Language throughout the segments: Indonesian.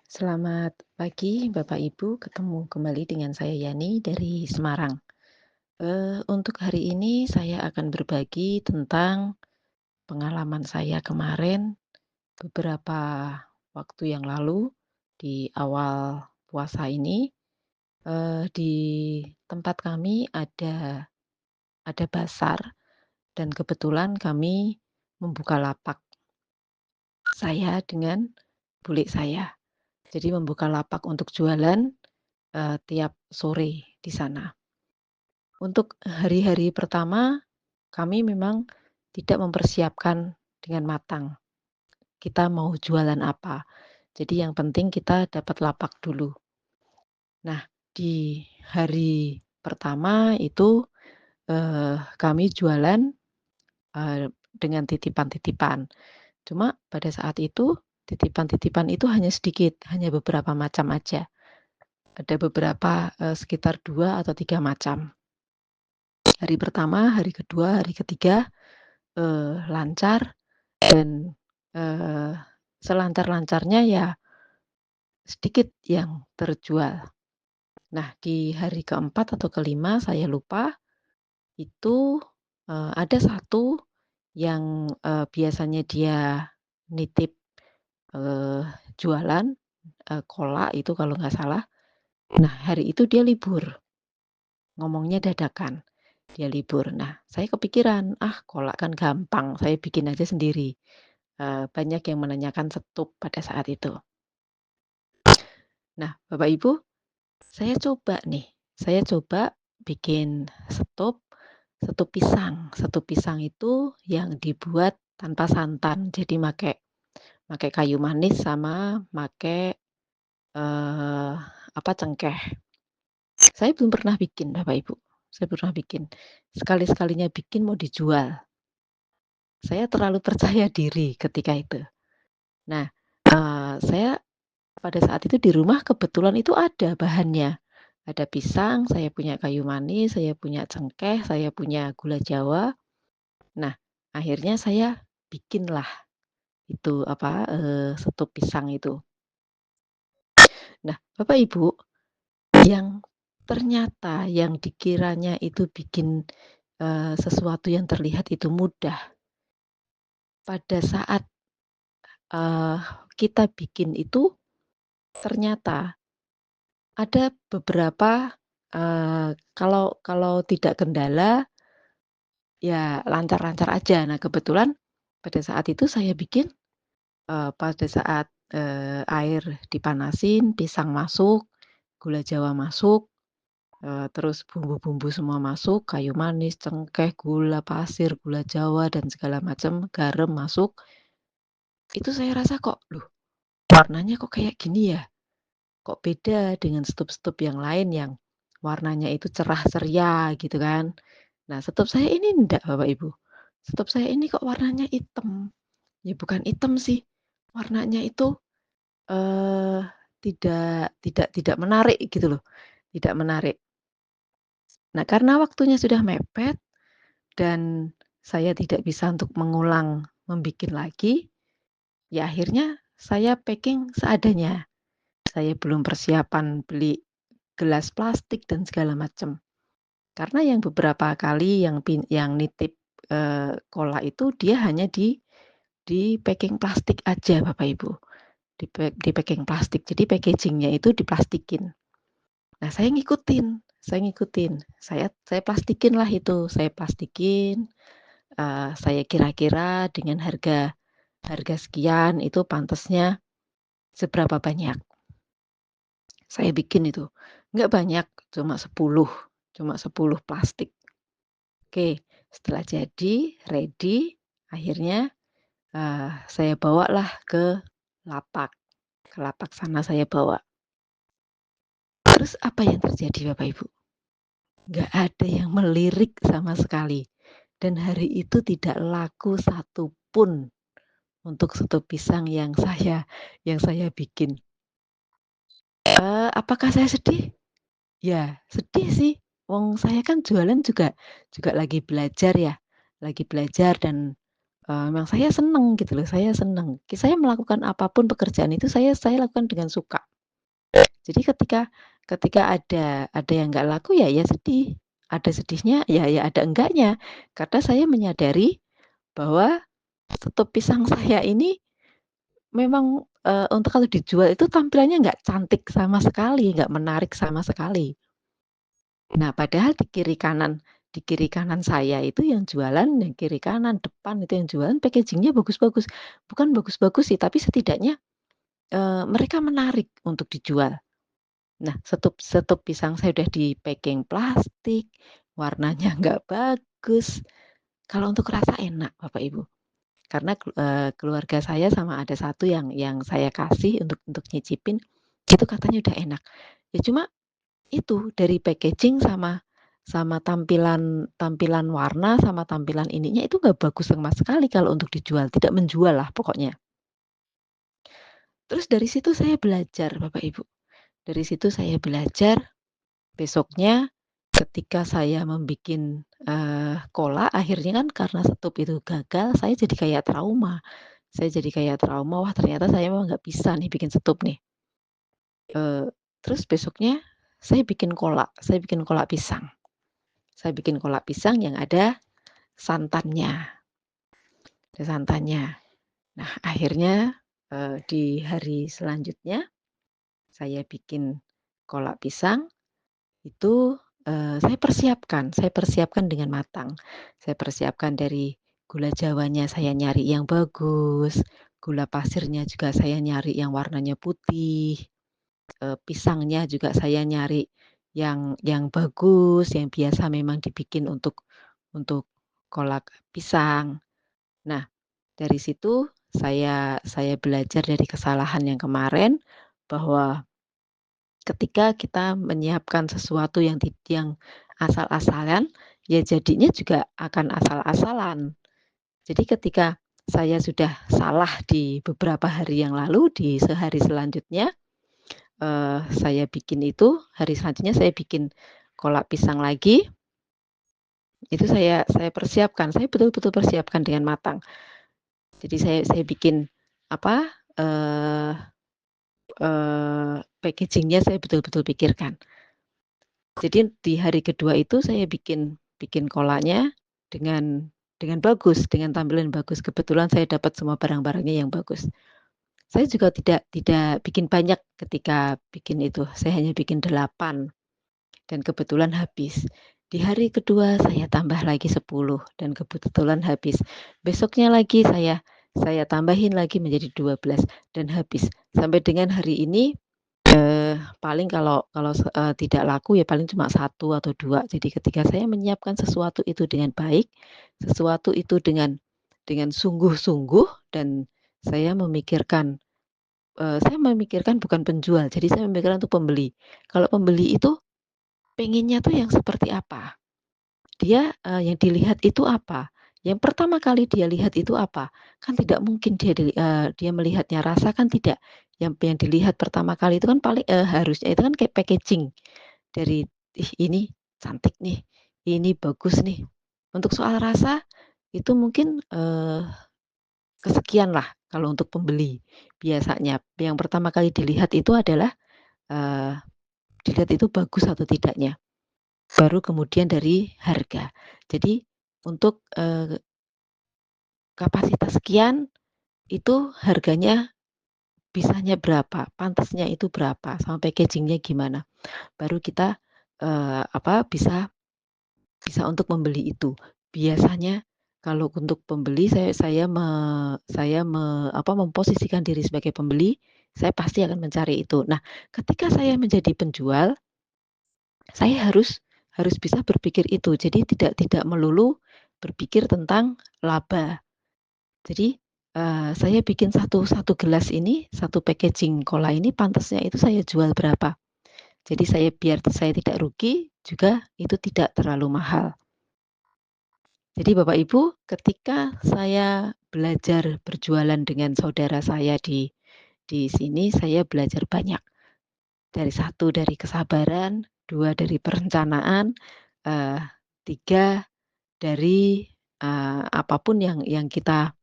Selamat pagi Bapak Ibu, ketemu kembali dengan saya Yani dari Semarang. Untuk hari ini saya akan berbagi tentang pengalaman saya kemarin beberapa waktu yang lalu di awal puasa ini. Di tempat kami ada pasar dan kebetulan kami membuka lapak, saya dengan bule saya. Jadi membuka lapak untuk jualan, tiap sore di sana. Untuk hari-hari pertama, kami memang tidak mempersiapkan dengan matang, kita mau jualan apa. Jadi yang penting kita dapat lapak dulu. Nah, di hari pertama itu, kami jualan, dengan titipan-titipan. Cuma pada saat itu, titipan-titipan itu hanya sedikit, hanya beberapa macam aja. Ada beberapa, sekitar 2 atau 3 macam. Hari pertama, hari kedua, hari ketiga, lancar dan, eee, selancar-lancarnya ya sedikit yang terjual. Nah, di hari keempat atau kelima saya lupa, itu, ada satu yang, biasanya dia nitip, eee, jualan, kolak itu kalau nggak salah. Nah, hari itu dia libur, ngomongnya dadakan, dia libur. Nah, saya kepikiran, "Ah, kolak kan gampang, saya bikin aja sendiri." Banyak yang menanyakan setup pada saat itu. Nah, Bapak Ibu, saya coba nih, saya coba bikin setup, setup pisang. Setup pisang itu yang dibuat tanpa santan, jadi make kayu manis sama make, cengkeh. Saya belum pernah bikin Bapak Ibu, saya belum pernah bikin. Sekali-sekalinya bikin mau dijual. Saya terlalu percaya diri ketika itu. Nah, saya pada saat itu di rumah kebetulan itu ada bahannya. Ada pisang, saya punya kayu manis, saya punya cengkeh, saya punya gula Jawa. Nah, akhirnya saya bikinlah itu setup pisang itu. Nah, Bapak Ibu, yang ternyata yang dikiranya itu bikin, sesuatu yang terlihat itu mudah, pada saat, eee, kita bikin itu ternyata ada beberapa, kalau kalau tidak kendala, ya lancar-lancar aja. Nah, kebetulan pada saat itu saya bikin, pada saat, air dipanasin, pisang masuk, gula Jawa masuk, terus bumbu-bumbu semua masuk, kayu manis, cengkeh, gula pasir, gula Jawa, dan segala macam, garam masuk, itu saya rasa kok, "Loh, warnanya kok kayak gini ya? Kok beda dengan setup-setup yang lain yang warnanya itu cerah ceria," gitu kan. Nah, setup saya ini enggak, Bapak Ibu. Setup saya ini kok warnanya hitam. Ya bukan hitam sih, warnanya itu, eee, tidak menarik gitu loh, tidak menarik. Nah, karena waktunya sudah mepet dan saya tidak bisa untuk mengulang membikin lagi, ya akhirnya saya packing seadanya. Saya belum persiapan beli gelas plastik dan segala macam. Karena yang beberapa kali yang nitip, kola itu dia hanya di packing plastik aja Bapak Ibu, di packing plastik. Jadi packaging-nya itu diplastikin. Nah, saya ngikutin, saya plastikinlah itu, saya plastikin, saya kira-kira dengan harga harga sekian itu pantasnya seberapa banyak. Saya bikin itu, nggak banyak, cuma 10 plastik. Oke, setelah jadi, ready, akhirnya, saya bawalah lapak, ke lapak sana saya bawa. Terus apa yang terjadi Bapak Ibu? Nggak ada yang melirik sama sekali, dan hari itu tidak laku satu pun untuk soto pisang yang saya bikin. Apakah saya sedih? Ya sedih sih, wong saya kan jualan juga juga lagi belajar ya, lagi belajar dan, memang saya seneng gitu loh, saya seneng. Saya melakukan apapun pekerjaan itu saya lakukan dengan suka. Jadi ketika ada yang nggak laku ya sedih, ada sedihnya ya ada enggaknya. Karena saya menyadari bahwa tutup pisang saya ini memang, untuk kalau dijual itu tampilannya nggak cantik sama sekali, nggak menarik sama sekali. Nah, padahal di kiri kanan saya itu yang jualan, yang kiri kanan, depan itu yang jualan packaging-nya bagus-bagus. Bukan bagus-bagus sih, tapi setidaknya, mereka menarik untuk dijual. Nah, setup setup pisang saya udah di-packing plastik, warnanya nggak bagus. Kalau untuk rasa enak, Bapak Ibu. Karena keluarga saya sama ada satu yang saya kasih untuk nyicipin, itu katanya udah enak. Ya cuma itu, dari packaging sama sama tampilan tampilan warna, sama tampilan ininya itu nggak bagus sama sekali kalau untuk dijual, tidak menjual lah pokoknya. Terus dari situ saya belajar Bapak Ibu, dari situ saya belajar, besoknya ketika saya membikin, kolak akhirnya kan karena stop itu gagal, saya jadi kayak trauma. Saya jadi kayak trauma, wah ternyata saya memang nggak bisa nih bikin stop nih. Terus besoknya saya bikin kolak pisang. Saya bikin kolak pisang yang ada santannya, ada santannya. Nah akhirnya, di hari selanjutnya saya bikin kolak pisang itu, saya persiapkan dengan matang. Saya persiapkan dari gula jawanya saya nyari yang bagus, gula pasirnya juga saya nyari yang warnanya putih, pisangnya juga saya nyari yang bagus, yang biasa memang dibikin untuk kolak pisang. Nah, dari situ saya belajar dari kesalahan yang kemarin, bahwa ketika kita menyiapkan sesuatu yang asal-asalan, ya jadinya juga akan asal-asalan. Jadi ketika saya sudah salah di beberapa hari yang lalu, di sehari selanjutnya, saya bikin itu, hari selanjutnya saya bikin kolak pisang lagi, itu saya persiapkan, saya betul-betul persiapkan dengan matang. Jadi saya bikin apa, eee packaging-nya saya betul-betul pikirkan. Jadi di hari kedua itu saya bikin bikin kolaknya dengan bagus, dengan tampilan bagus. Kebetulan saya dapat semua barang-barangnya yang bagus. Saya juga tidak bikin banyak ketika bikin itu, saya hanya bikin 8 dan kebetulan habis. Di hari kedua saya tambah lagi 10 dan kebetulan habis. Besoknya lagi saya tambahin lagi menjadi 12 dan habis. Sampai dengan hari ini, paling kalau tidak laku ya paling cuma satu atau 2. Jadi ketika saya menyiapkan sesuatu itu dengan baik, sesuatu itu dengan sungguh-sungguh dan saya memikirkan, bukan penjual, jadi saya memikirkan untuk pembeli. Kalau pembeli itu pengennya tuh yang seperti apa? Dia, yang dilihat itu apa? Yang pertama kali dia lihat itu apa? Kan tidak mungkin dia melihatnya rasa kan tidak. Yang dilihat pertama kali itu kan paling harusnya itu kan kayak packaging dari, "Ih ini cantik nih, ini bagus nih." Untuk soal rasa itu mungkin, kesekian lah kalau untuk pembeli. Biasanya yang pertama kali dilihat itu adalah, eee, dilihat itu bagus atau tidaknya. Baru kemudian dari harga. Jadi untuk, kapasitas sekian, itu harganya bisanya berapa, pantasnya itu berapa, sama packaging-nya gimana. Baru kita, bisa bisa untuk membeli itu. Biasanya kalau untuk pembeli saya memposisikan diri sebagai pembeli, saya pasti akan mencari itu. Nah, ketika saya menjadi penjual, saya harus bisa berpikir itu. Jadi tidak melulu berpikir tentang laba. Jadi, saya bikin satu satu gelas ini, satu packaging cola ini pantasnya itu saya jual berapa. Jadi biar saya tidak rugi, juga itu tidak terlalu mahal. Jadi Bapak Ibu, ketika saya belajar berjualan dengan saudara saya di sini, saya belajar banyak. Satu dari kesabaran, 2 dari perencanaan, eee, 3 dari, apa yang kita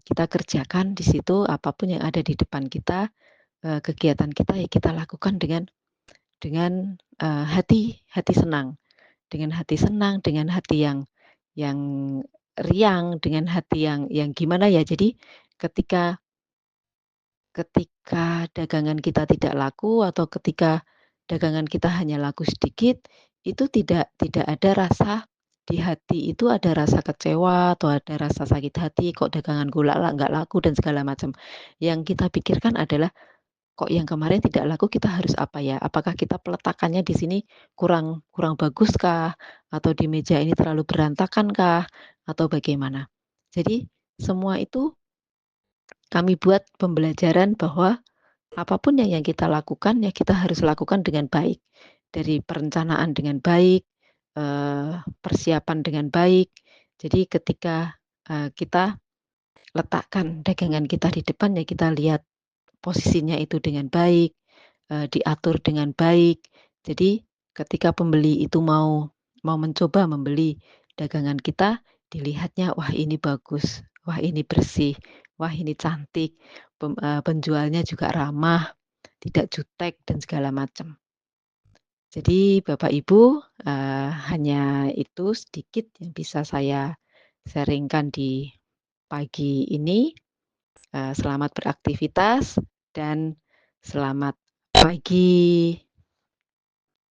kita kerjakan di situ apapun yang ada di depan kita, kegiatan kita ya kita lakukan dengan hati senang. Dengan hati senang, dengan hati yang riang, dengan hati yang gimana ya. Jadi ketika ketika dagangan kita tidak laku atau ketika dagangan kita hanya laku sedikit, itu tidak ada rasa di hati itu ada rasa kecewa atau ada rasa sakit hati, kok daganganku nggak laku dan segala macam. Yang kita pikirkan adalah, kok yang kemarin tidak laku kita harus apa ya? Apakah kita peletakannya di sini kurang kurang bagus kah? Atau di meja ini terlalu berantakan kah? Atau bagaimana? Jadi semua itu kami buat pembelajaran bahwa apapun yang kita lakukan, ya kita harus lakukan dengan baik. Dari perencanaan dengan baik, persiapan dengan baik. Jadi ketika, kita letakkan dagangan kita di depan, ya kita lihat posisinya itu dengan baik, diatur dengan baik. Jadi ketika pembeli itu mau mau mencoba membeli dagangan kita, dilihatnya, "Wah ini bagus, wah ini bersih, wah ini cantik, penjualnya juga ramah, tidak jutek," dan segala macam. Jadi Bapak Ibu, hanya itu sedikit yang bisa saya sharing-kan di pagi ini. Selamat beraktivitas dan selamat pagi.